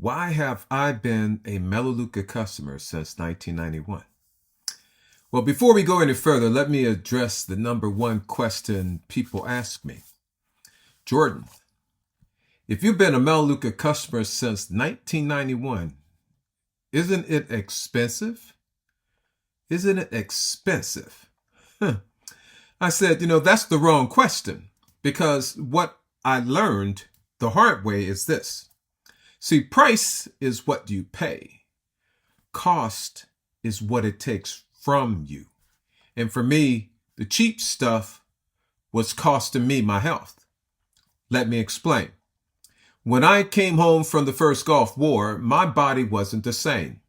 Why have I been a Melaleuca customer since 1991? Well, before we go any further, let me address the number one question people ask me. Jordan, if you've been a Melaleuca customer since 1991, isn't it expensive? Isn't it expensive? I said, that's the wrong question, because what I learned the hard way is this. See, price is what you pay. Cost is what it takes from you. And for me, the cheap stuff was costing me my health. Let me explain. When I came home from the first Gulf War, my body wasn't the same.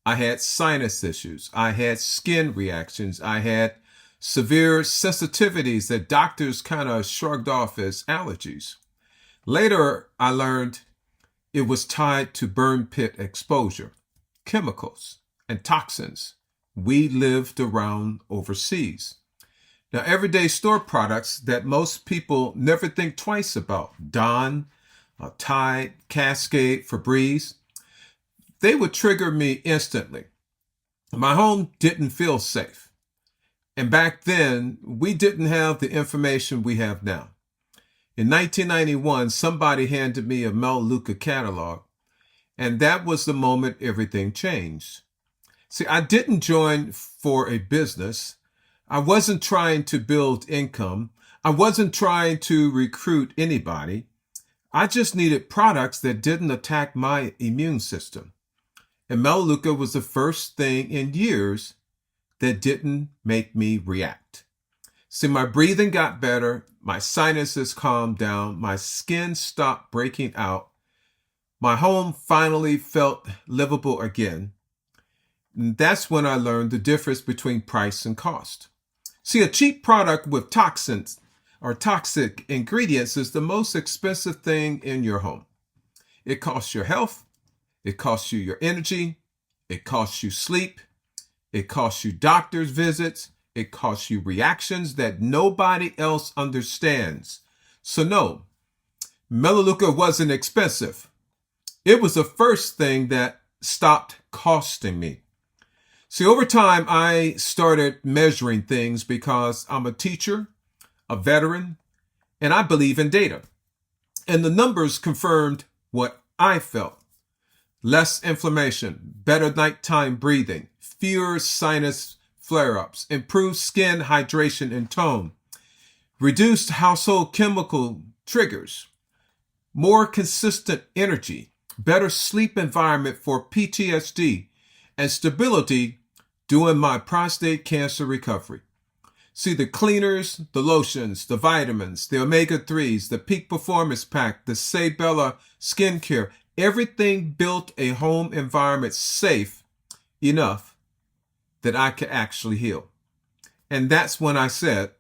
I had sinus issues. I had skin reactions. I had severe sensitivities that doctors kind of shrugged off as allergies. Later, I learned it was tied to burn pit exposure, chemicals, and toxins we lived around overseas. Now, everyday store products that most people never think twice about, Dawn, Tide, Cascade, Febreze, they would trigger me instantly. My home didn't feel safe. And back then, we didn't have the information we have now. In 1991, somebody handed me a Melaleuca catalog, and that was the moment everything changed. See, I didn't join for a business. I wasn't trying to build income. I wasn't trying to recruit anybody. I just needed products that didn't attack my immune system. And Melaleuca was the first thing in years that didn't make me react. See, my breathing got better, my sinuses calmed down, my skin stopped breaking out, my home finally felt livable again. And that's when I learned the difference between price and cost. See, a cheap product with toxins or toxic ingredients is the most expensive thing in your home. It costs your health, it costs you your energy, it costs you sleep, it costs you doctor's visits, it costs you reactions that nobody else understands. So no, Melaleuca wasn't expensive. It was the first thing that stopped costing me. See, over time, I started measuring things because I'm a teacher, a veteran, and I believe in data. And the numbers confirmed what I felt. Less inflammation, better nighttime breathing, fewer sinus flare-ups, improved skin hydration and tone, reduced household chemical triggers, more consistent energy, better sleep environment for PTSD, and stability during my prostate cancer recovery. See, the cleaners, the lotions, the vitamins, the omega-3s, the Peak Performance Pack, the Sabella skincare, everything built a home environment safe enough that I could actually heal. And that's when I said,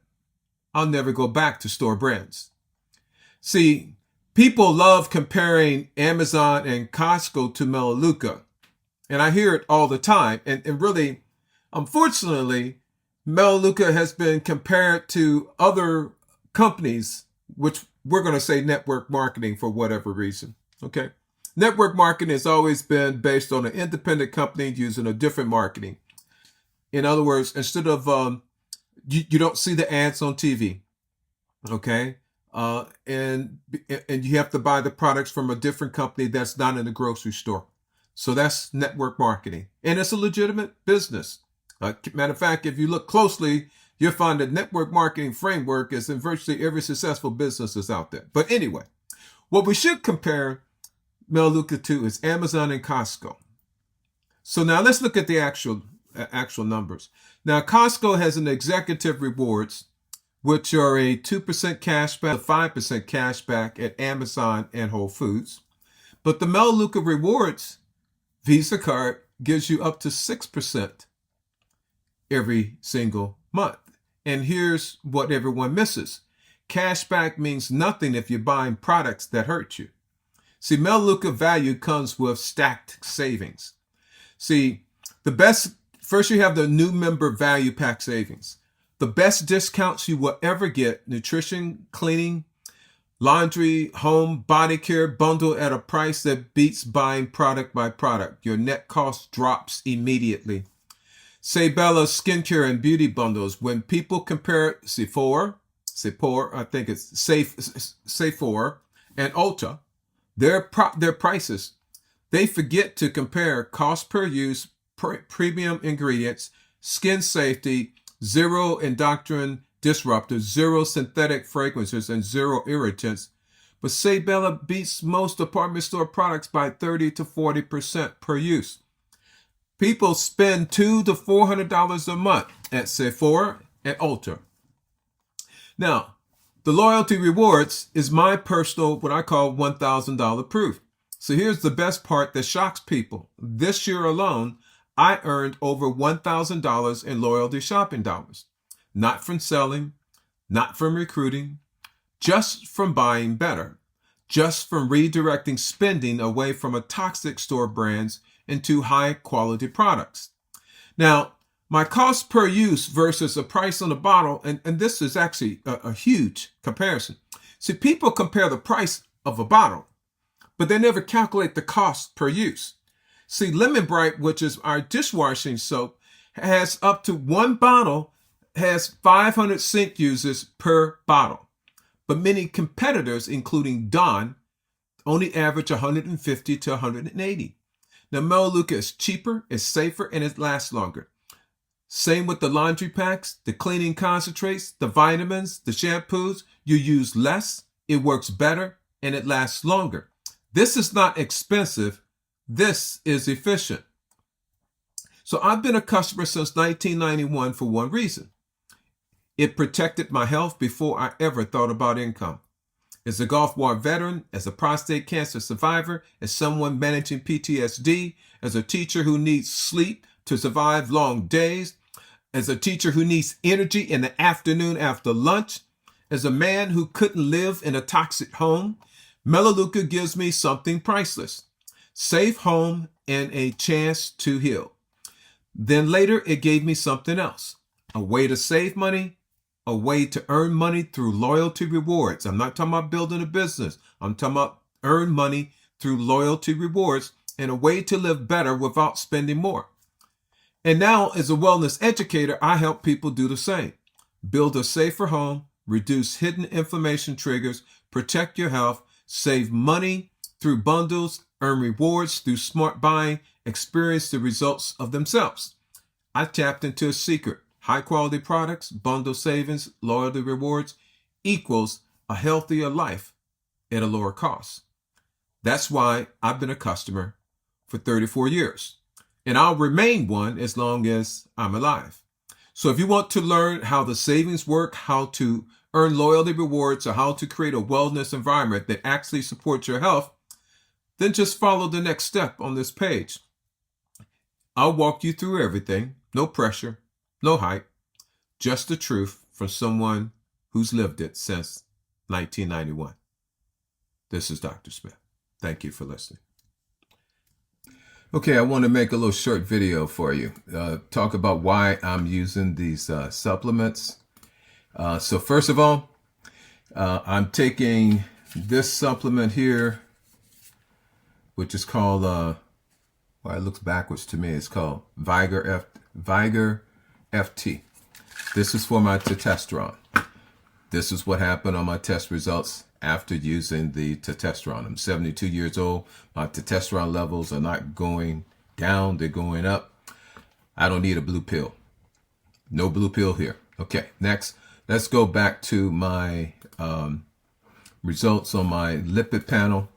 I'll never go back to store brands. See, people love comparing Amazon and Costco to Melaleuca. And I hear it all the time. And really, unfortunately, Melaleuca has been compared to other companies, which we're going to say network marketing for whatever reason. Okay. Network marketing has always been based on an independent company using a different marketing. In other words, instead of, you don't see the ads on TV. Okay. And you have to buy the products from a different company that's not in the grocery store. So that's network marketing. And it's a legitimate business. Matter of fact, if you look closely, you'll find that network marketing framework is in virtually every successful business that's out there. But anyway, what we should compare Melaleuca to is Amazon and Costco. So now let's look at the actual numbers. Now, Costco has an executive rewards, which are a 2% cash back, a 5% cash back at Amazon and Whole Foods. But the Melaleuca rewards Visa card gives you up to 6% every single month. And here's what everyone misses. Cashback means nothing if you're buying products that hurt you. See, Melaleuca value comes with stacked savings. See, first you have the new member value pack savings. The best discounts you will ever get, nutrition, cleaning, laundry, home, body care bundle at a price that beats buying product by product. Your net cost drops immediately. Sabella skincare and beauty bundles. When people compare Sephora, I think it's Sephora and Ulta, their prices, they forget to compare cost per use, premium ingredients, skin safety, zero endocrine disruptors, zero synthetic fragrances, and zero irritants. But Sabella beats most department store products by 30 to 40% per use. People spend $200 to $400 a month at Sephora and Ulta. Now, the loyalty rewards is my personal, what I call $1,000 proof. So here's the best part that shocks people. This year alone, I earned over $1,000 in loyalty shopping dollars. Not from selling, not from recruiting, just from buying better, just from redirecting spending away from a toxic store brands into high quality products. Now, my cost per use versus the price on the bottle, and this is actually a huge comparison. See, people compare the price of a bottle, but they never calculate the cost per use. See, Lemon Bright, which is our dishwashing soap, has up to one bottle, has 500 sink uses per bottle. But many competitors, including Dawn, only average 150 to 180. Now, Melaleuca is cheaper, it's safer, and it lasts longer. Same with the laundry packs, the cleaning concentrates, the vitamins, the shampoos. You use less, it works better, and it lasts longer. This is not expensive. This is efficient. So I've been a customer since 1991 for one reason. It protected my health before I ever thought about income. As a Gulf War veteran, as a prostate cancer survivor, as someone managing PTSD, as a teacher who needs sleep to survive long days, as a teacher who needs energy in the afternoon after lunch, as a man who couldn't live in a toxic home, Melaleuca gives me something priceless. Safe home and a chance to heal. Then later it gave me something else. A way to save money, a way to earn money through loyalty rewards. I'm not talking about building a business. I'm talking about earn money through loyalty rewards and a way to live better without spending more. And now as a wellness educator, I help people do the same. Build a safer home, reduce hidden inflammation triggers, protect your health, save money through bundles, earn rewards through smart buying, experience the results of themselves. I tapped into a secret. High quality products, bundle savings, loyalty rewards equals a healthier life at a lower cost. That's why I've been a customer for 34 years. And I'll remain one as long as I'm alive. So if you want to learn how the savings work, how to earn loyalty rewards, or how to create a wellness environment that actually supports your health, then just follow the next step on this page. I'll walk you through everything. No pressure, no hype, just the truth from someone who's lived it since 1991. This is Dr. Smith. Thank you for listening. Okay, I want to make a little short video for you. Talk about why I'm using these supplements. So first of all, I'm taking this supplement here, which is called, well, it looks backwards to me. It's called Vigor FT. This is for my testosterone. This is what happened on my test results after using the testosterone. I'm 72 years old. My testosterone levels are not going down. They're going up. I don't need a blue pill. No blue pill here. Okay, next, let's go back to my results on my lipid panel.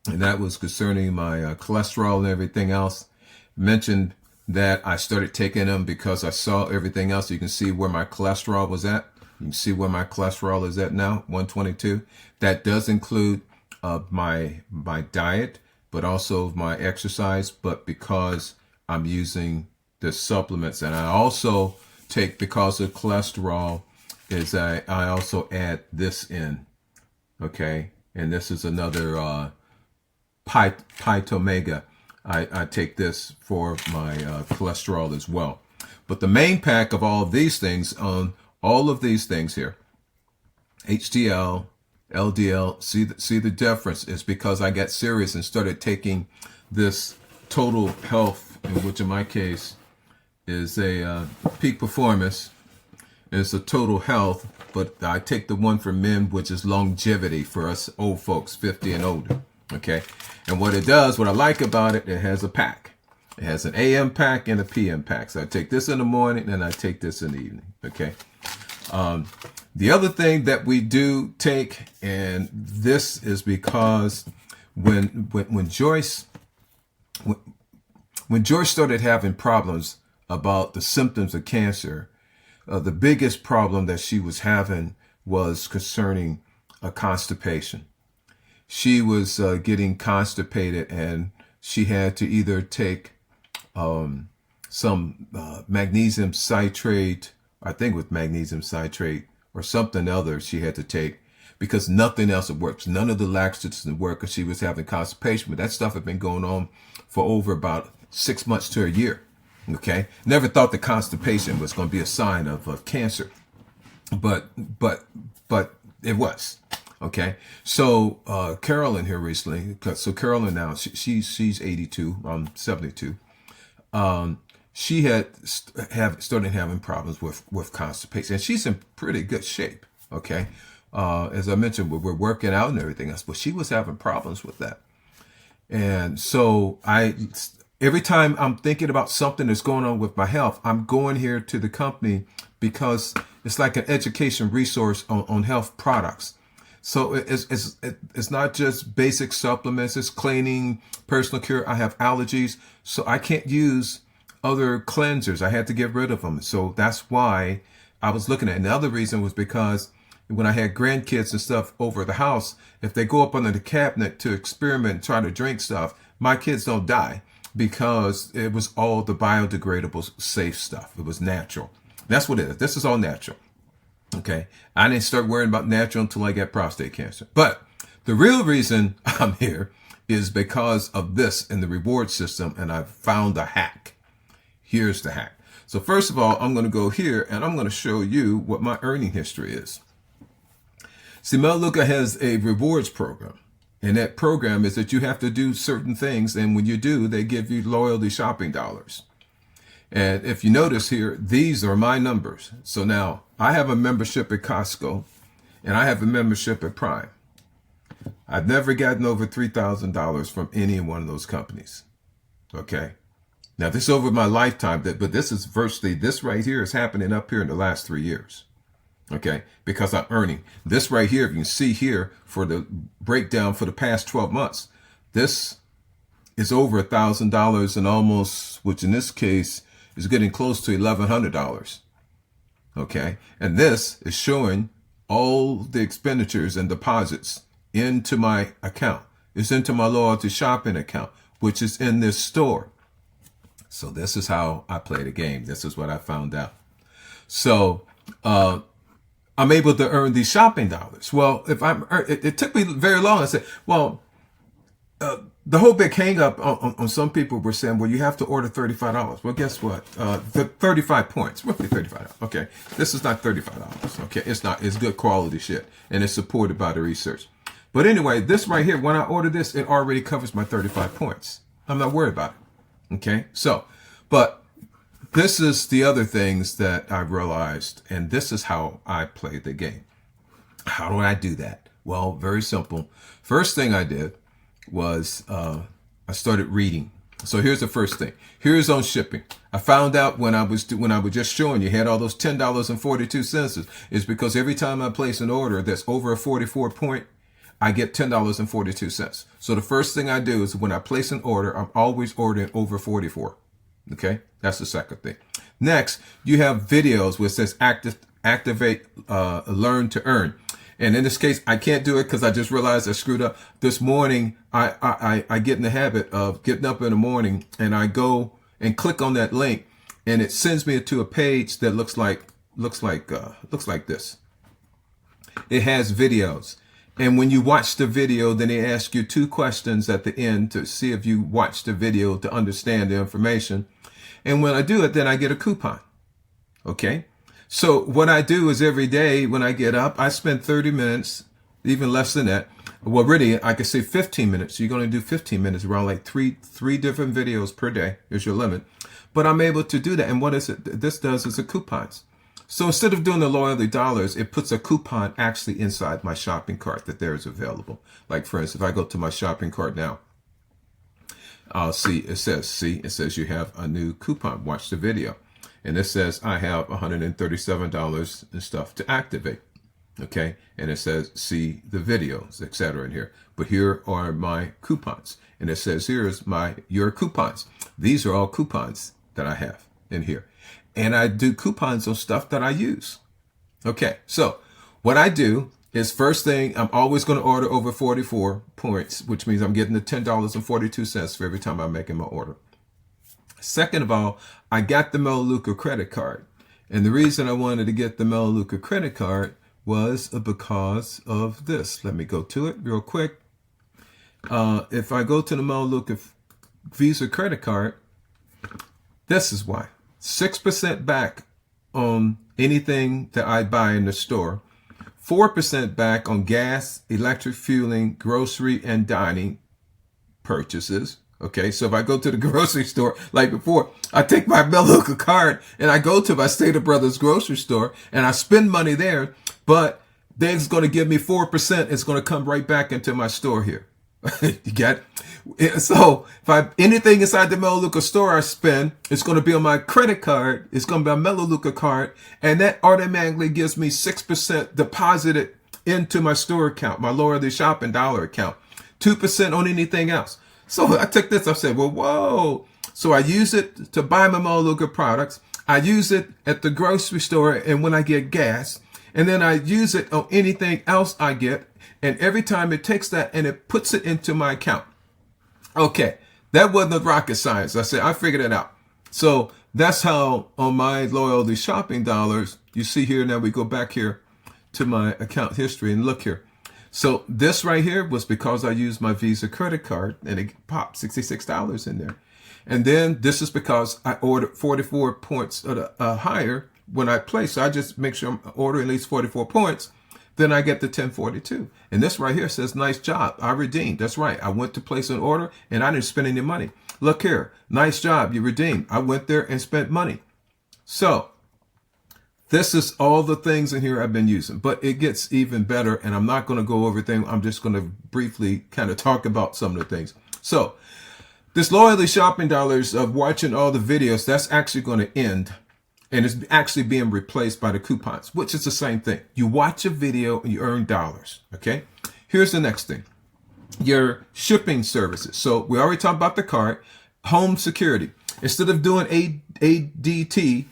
And that was concerning my cholesterol and everything else. Mentioned that I started taking them because I saw everything else. You can see where my cholesterol was at. You can see where my cholesterol is at now, 122. That does include my diet, but also my exercise. But because I'm using the supplements, and I also take, because of cholesterol, is I also add this in. Okay, and this is another Omega. I take this for my cholesterol as well. But the main pack of all of these things, on all of these things here, HDL, LDL. See the difference is because I got serious and started taking this total health, which in my case is a peak performance. It's a total health, but I take the one for men, which is longevity for us old folks, 50 and older. Okay. And what it does, what I like about it, it has a pack. It has an AM pack and a PM pack. So I take this in the morning and I take this in the evening. Okay. The other thing that we do take, and this is because when Joyce started having problems about the symptoms of cancer, the biggest problem that she was having was concerning constipation. She was getting constipated, and she had to either take some magnesium citrate, I think with magnesium citrate, or something other she had to take, because nothing else works. None of the laxatives would work because she was having constipation. But that stuff had been going on for over about 6 months to a year. Okay, never thought the constipation was going to be a sign of cancer, but it was. Okay, so Carolyn here recently. So Carolyn now she's 82. I'm 72. She had started having problems with constipation, and she's in pretty good shape. Okay, as I mentioned, we're working out and everything else, but she was having problems with that, and so every time I'm thinking about something that's going on with my health, I'm going here to the company because it's like an education resource on health products. So it's not just basic supplements, it's cleaning, personal care. I have allergies, so I can't use other cleansers. I had to get rid of them. So that's why I was looking at it. And the other reason was because when I had grandkids and stuff over the house, if they go up under the cabinet to experiment and try to drink stuff, my kids don't die, because it was all the biodegradable, safe stuff. It was natural. That's what it is. This is all natural. Okay. I didn't start worrying about natural until I got prostate cancer. But the real reason I'm here is because of this and the reward system. And I found a hack. Here's the hack. So first of all, I'm going to go here and I'm going to show you what my earning history is. See, Melaleuca has a rewards program. And that program is that you have to do certain things. And when you do, they give you loyalty shopping dollars. And if you notice here, these are my numbers. So now I have a membership at Costco and I have a membership at Prime. I've never gotten over $3,000 from any one of those companies. Okay. Now this is over my lifetime, but this is virtually, this right here is happening up here in the last 3 years. Okay, because I'm earning. This right here, if you can see here for the breakdown for the past 12 months, this is over $1,000 and almost, which in this case is getting close to $1,100. Okay, and this is showing all the expenditures and deposits into my account. It's into my loyalty shopping account, which is in this store. So this is how I play the game. This is what I found out. So, I'm able to earn these shopping dollars. Well, if it took me very long. I said, well, the whole big hang up on some people were saying, well, you have to order $35. Well, guess what? The 35 points, roughly $35. Okay. This is not $35. Okay. It's not, it's good quality shit and it's supported by the research. But anyway, this right here, when I order this, it already covers my 35 points. I'm not worried about it. Okay. So, but this is the other things that I realized, and this is how I play the game. How do I do that? Well, very simple. First thing I did was I started reading. So here's the first thing. Here's on shipping. I found out when I was just showing you had all those $10.42 is because every time I place an order that's over a 44 point, I get $10.42. So the first thing I do is when I place an order, I'm always ordering over 44. Okay, that's the second thing. Next, you have videos where it says activate, learn to earn. And in this case, I can't do it because I just realized I screwed up. This morning, I get in the habit of getting up in the morning and I go and click on that link and it sends me to a page that looks like this. It has videos. And when you watch the video, then they ask you 2 questions at the end to see if you watched the video to understand the information. And when I do it, then I get a coupon. Okay. So what I do is every day when I get up, I spend 30 minutes even less than that. Well, really, I could say 15 minutes. So you're going to do 15 minutes, around like three different videos per day is your limit. But I'm able to do that. And what is it? This does is a coupons. So instead of doing the loyalty dollars, it puts a coupon actually inside my shopping cart that there is available. Like for instance, if I go to my shopping cart now, I'll see, it says you have a new coupon. Watch the video. And it says I have $137 and stuff to activate. Okay. And it says, see the videos, etc. in here. But here are my coupons. And it says, here's your coupons. These are all coupons that I have in here. And I do coupons on stuff that I use. Okay. So what I do is, first thing, I'm always going to order over 44 points, which means I'm getting the $10.42 for every time I'm making my order. Second of all, I got the Melaleuca credit card. And the reason I wanted to get the Melaleuca credit card was because of this. Let me go to it real quick. If I go to the Melaleuca Visa credit card, this is why. 6% back on anything that I buy in the store. 4% back on gas, electric fueling, grocery, and dining purchases. Okay, so if I go to the grocery store, like before, I take my Melaleuca card and I go to my Stater Brothers grocery store and I spend money there, but they're going to give me 4%. It's going to come right back into my store here. You get it? So if anything inside the Melaleuca store I spend, it's going to be on my credit card. It's going to be a Melaleuca card. And that automatically gives me 6% deposited into my store account, my loyalty shopping dollar account, 2% on anything else. So I took this, I said, well, whoa. So I use it to buy my Melaleuca products. I use it at the grocery store and when I get gas. And then I use it on anything else I get. And every time it takes that and it puts it into my account. Okay, that wasn't rocket science. I figured it out. So that's how on my loyalty shopping dollars, you see here, now we go back here to my account history and look here. So this right here was because I used my Visa credit card and it popped $66 in there. And then this is because I ordered 44 points higher when I place. So I just make sure I'm ordering at least 44 points. Then I get the 1042. And this right here says, nice job. I redeemed. That's right. I went to place an order and I didn't spend any money. Look here. Nice job. You redeemed. I went there and spent money. So this is all the things in here I've been using, but it gets even better. And I'm not going to go over everything. I'm just going to briefly kind of talk about some of the things. So this loyalty shopping dollars of watching all the videos, that's actually going to end. And it's actually being replaced by the coupons, which is the same thing. You watch a video and you earn dollars. Okay. Here's the next thing. Your shipping services. So we already talked about the card. Home security. Instead of doing ADT,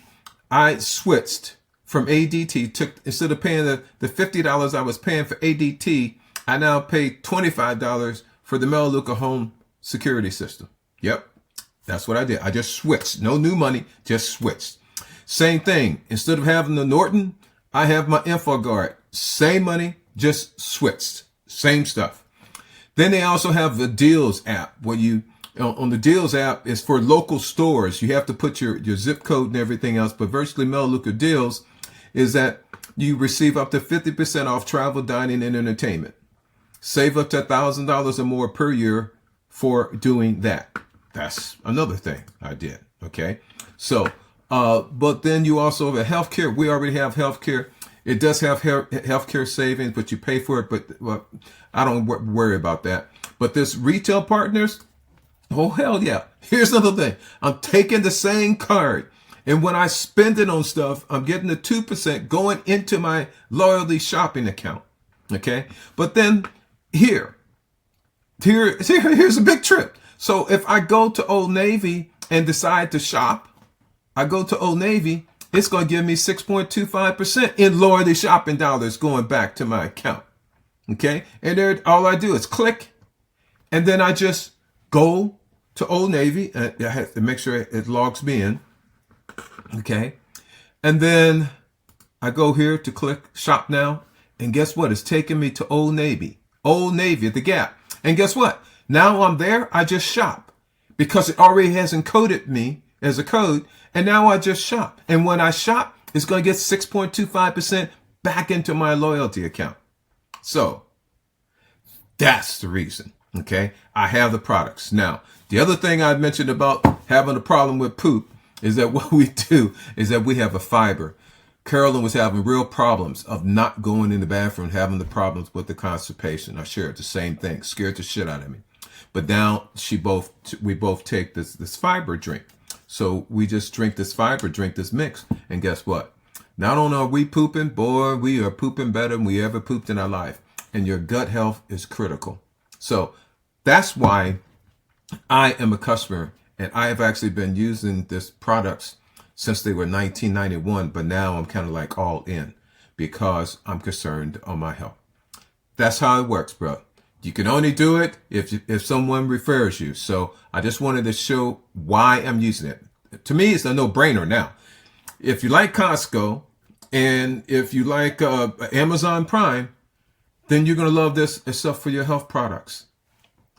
I switched from ADT. Instead of paying the $50 I was paying for ADT, I now pay $25 for the Melaleuca home security system. Yep. That's what I did. I just switched. No new money, just switched. Same thing. Instead of having the Norton, I have my InfoGuard. Same money, just switched. Same stuff. Then they also have the Deals app where you, on the Deals app, is for local stores. You have to put your zip code and everything else. But virtually Melaleuca Deals is that you receive up to 50% off travel, dining, and entertainment. Save up to $1,000 or more per year for doing that. That's another thing I did. Okay. So, but then you also have healthcare. We already have healthcare. It does have healthcare savings, but you pay for it. But well, I don't worry about that. But this retail partners, oh, hell yeah. Here's another thing. I'm taking the same card. And when I spend it on stuff, I'm getting the 2% going into my loyalty shopping account. Okay. But then here's a big trip. So if I go to Old Navy and decide to shop, I go to Old Navy, it's going to give me 6.25% in loyalty shopping dollars going back to my account. Okay. And there, all I do is click and then I just go to Old Navy and I have to make sure it logs me in. Okay. And then I go here to click shop now. And guess what? It's taking me to Old Navy at the Gap. And guess what? Now I'm there. I just shop because it already has encoded me as a code. And now I just shop. And when I shop, it's going to get 6.25% back into my loyalty account. So That's the reason. Okay. I have the products. Now, the other thing I mentioned about having a problem with poop is that what we do is that we have a fiber. Carolyn was having real problems of not going in the bathroom, having the problems with the constipation. I shared the same thing, scared the shit out of me. But now we both take this fiber drink. So we just drink this fiber, drink this mix. And guess what? Not only are we pooping, boy, we are pooping better than we ever pooped in our life. And your gut health is critical. So that's why I am a customer, and I have actually been using this products since they were 1991, but now I'm kind of like all in because I'm concerned on my health. That's how it works, bro. You can only do it if someone refers you. So I just wanted to show why I'm using it. To me, it's a no-brainer now. If you like Costco and if you like Amazon Prime, then you're going to love this except for your health products.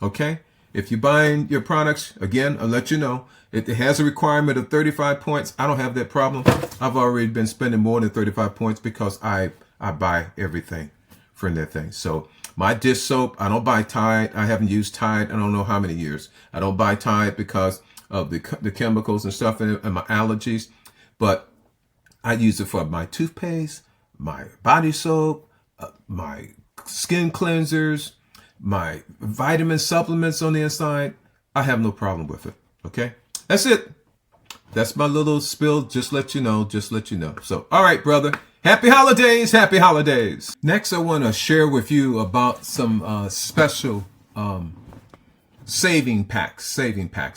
Okay? If you're buying your products, again, I'll let you know, it has a requirement of 35 points. I don't have that problem. I've already been spending more than 35 points because I buy everything from that thing. So my dish soap, I don't buy Tide. I haven't used Tide. I don't know how many years. I don't buy Tide because of the chemicals and stuff and my allergies. But I use it for my toothpaste, my body soap, my skin cleansers, my vitamin supplements on the inside. I have no problem with it. Okay. That's it. That's my little spill. Just let you know. So, all right, brother. Happy holidays. Happy holidays. Next, I want to share with you about some special saving packs. I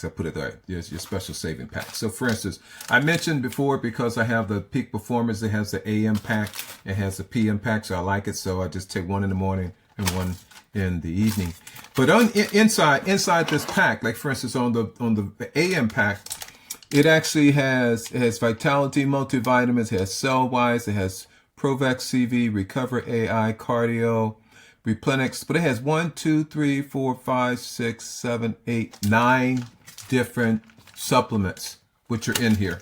put it there. There's your special saving packs. So, for instance, I mentioned before because I have the Peak Performance. It has the AM pack. It has the PM pack. So I like it. So I just take one in the morning and one in the evening. But inside this pack, like for instance on the AM pack, it actually has Vitality multivitamins, it has Cell Wise, it has Provex CV, Recover AI, Cardio, Replenix, but it has 1, 2, 3, 4, 5, 6, 7, 8, 9 different supplements which are in here.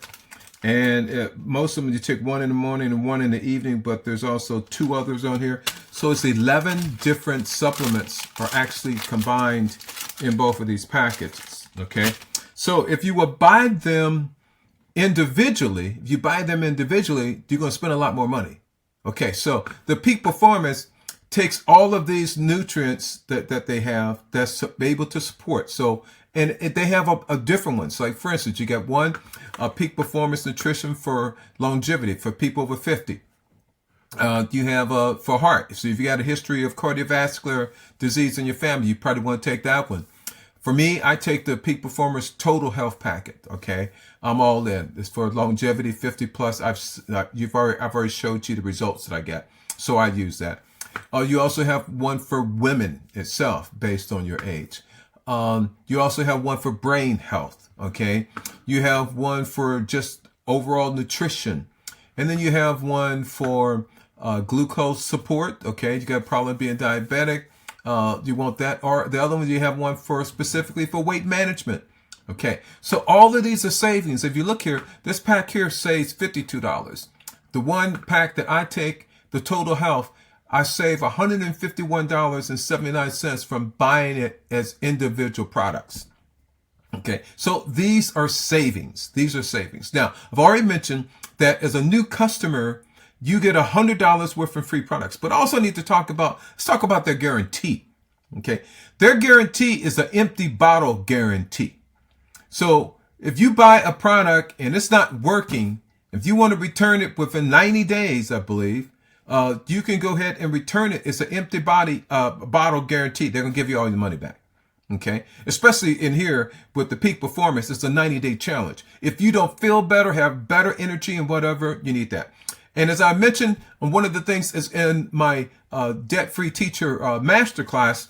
And most of them, you take one in the morning and one in the evening, but there's also 2 others on here. So it's 11 different supplements are actually combined in both of these packages, okay? So if you would buy them individually, you're going to spend a lot more money. Okay, so the Peak Performance takes all of these nutrients that they have that's able to support. So, and they have a different one. So like for instance, you got one Peak Performance Nutrition for longevity for people over 50. You have for heart. So if you got a history of cardiovascular disease in your family, you probably want to take that one. For me, I take the Peak Performance Total Health Packet. Okay, I'm all in. It's for longevity, 50 plus. I've already showed you the results that I get, so I use that. You also have one for women itself, based on your age. You also have one for brain health. Okay, you have one for just overall nutrition, and then you have one for glucose support. Okay, you got a problem being diabetic. You want that, or the other one you have one for specifically for weight management. Okay, so all of these are savings. If you look here, this pack here saves $52. The one pack that I take, the Total Health, I save $151.79 from buying it as individual products. Okay, so these are savings. Now, I've already mentioned that as a new customer, you get $100 worth of free products. But also need to let's talk about their guarantee. Okay, their guarantee is an empty bottle guarantee. So if you buy a product and it's not working, if you want to return it within 90 days, I believe, you can go ahead and return it. It's an empty bottle guarantee. They're going to give you all your money back. Okay, especially in here with the Peak Performance, it's a 90-day challenge. If you don't feel better, have better energy and whatever, you need that. And as I mentioned, one of the things is in my debt-free teacher masterclass,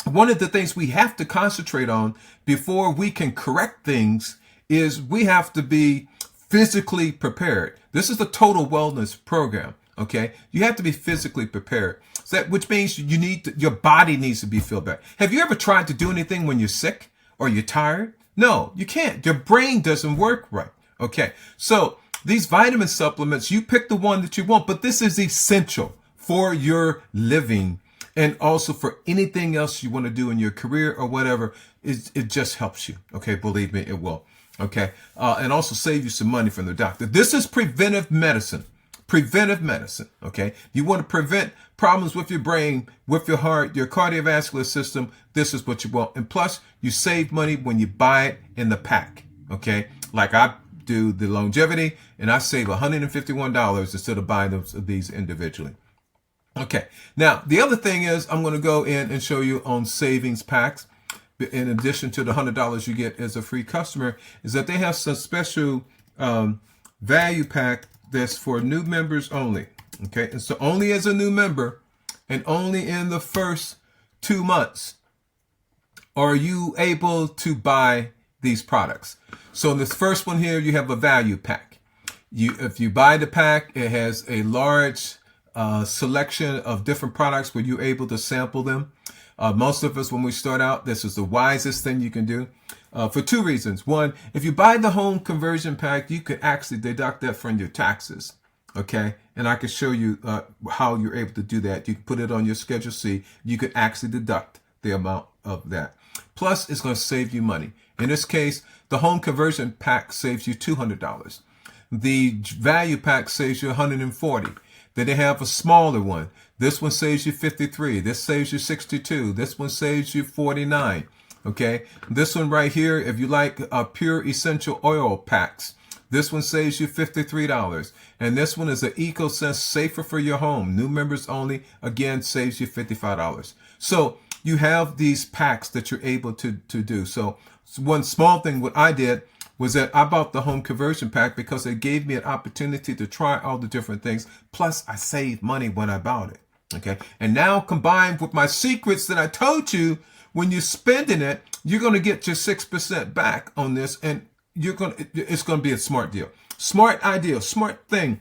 one of the things we have to concentrate on before we can correct things is we have to be physically prepared. This is the total wellness program. Okay, you have to be physically prepared. So that, which means your body needs to be feel better. Have you ever tried to do anything when you're sick or you're tired? No, you can't. Your brain doesn't work right. Okay, so these vitamin supplements, you pick the one that you want, but this is essential for your living And also for anything else you want to do in your career or whatever, it just helps you. Okay, believe me, it will. Okay, and also save you some money from the doctor. This is preventive medicine. Preventive medicine. Okay, you want to prevent problems with your brain, with your heart, your cardiovascular system. This is what you want. And plus, you save money when you buy it in the pack. Okay, like I do the longevity, and I save $151 instead of buying these individually. Okay, now the other thing is I'm going to go in and show you on savings packs. In addition to the $100 you get as a free customer, is that they have some special value pack that's for new members only. Okay, and so only as a new member and only in the first 2 months are you able to buy these products. So in this first one here, you have a value pack. If you buy the pack, it has a large selection of different products where you're able to sample them. Most of us, when we start out, this is the wisest thing you can do for 2 reasons. One, if you buy the home conversion pack, you can actually deduct that from your taxes. Okay, and I can show you how you're able to do that. You can put it on your Schedule C. You can actually deduct the amount of that. Plus, it's going to save you money. In this case, the home conversion pack saves you $200. The value pack saves you $140. Then they have a smaller one. This one saves you $53. This saves you $62. This one saves you $49. Okay. This one right here, if you like pure essential oil packs, this one saves you $53. And this one is an EcoSense safer for your home. New members only, again, saves you $55. So you have these packs that you're able to do. So one small thing, what I did was that I bought the home conversion pack because it gave me an opportunity to try all the different things. Plus, I saved money when I bought it. Okay. And now combined with my secrets that I told you, when you're spending it, you're going to get your 6% back on this, and it's going to be a smart deal. Smart idea, smart thing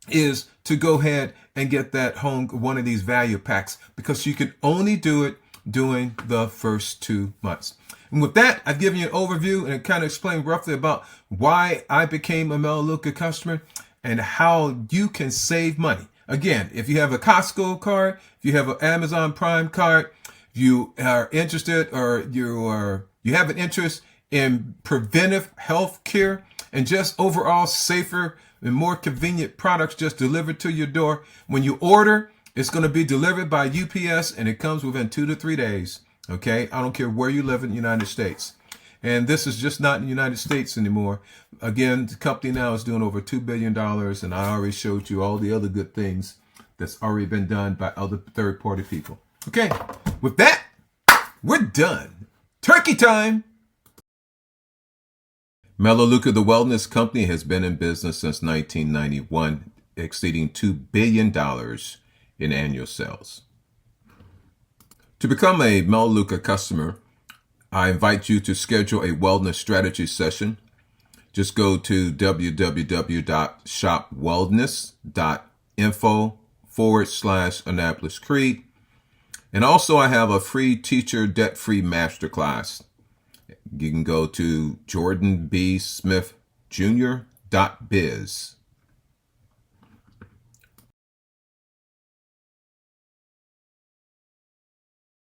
is to go ahead and get that one of these value packs, because you can only do it during the first 2 months. And with that, I've given you an overview and kind of explained roughly about why I became a Melaleuca customer and how you can save money. Again, if you have a Costco card, if you have an Amazon Prime card, if you are interested or you have an interest in preventive health care and just overall safer and more convenient products just delivered to your door, when you order, it's going to be delivered by UPS and it comes within 2 to 3 days. Okay, I don't care where you live in the United States. And this is just not in the United States anymore. Again, the company now is doing over $2 billion, and I already showed you all the other good things that's already been done by other third-party people. Okay, with that, we're done. Turkey time! Melaleuca, the wellness company, has been in business since 1991, exceeding $2 billion in annual sales. To become a Melaleuca customer, I invite you to schedule a wellness strategy session. Just go to www.shopwellness.info/Annapolis Creed. And also I have a free teacher debt-free masterclass. You can go to jordanbsmithjr.biz.